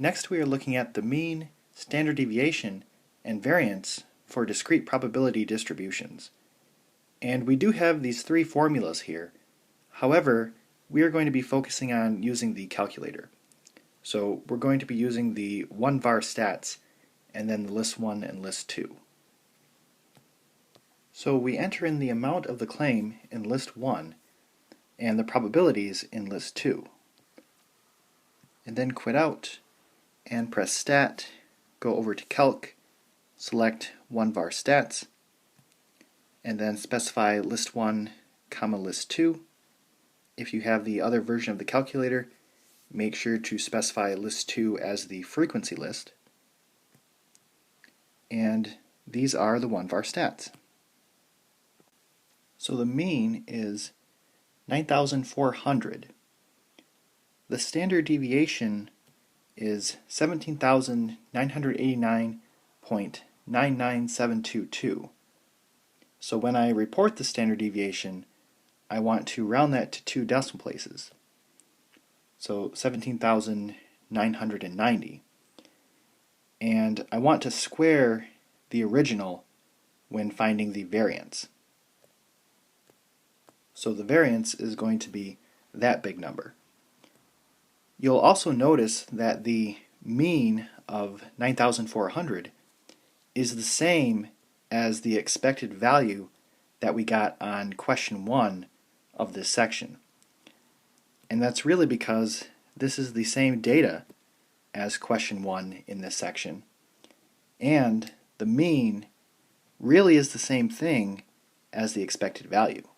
Next we are looking at the mean, standard deviation, and variance for discrete probability distributions. And we do have these three formulas here. However, we are going to be focusing on using the calculator. So we're going to be using the 1var stats and then the list 1 and list 2. So we enter in the amount of the claim in list 1 and the probabilities in list 2. And then quit out and press stat, go over to calc, select 1var stats, and then specify list 1, comma list 2. If you have the other version of the calculator, make sure to specify list 2 as the frequency list. And these are the 1var stats. So the mean is 9,400. The standard deviation is 17,989.99722. So when I report the standard deviation, I want to round that to 2 decimal places. So 17,990. And I want to square the original when finding the variance. So the variance is going to be that big number. You'll also notice that the mean of 9,400 is the same as the expected value that we got on question 1 of this section. And that's really because this is the same data as question 1 in this section, and the mean really is the same thing as the expected value.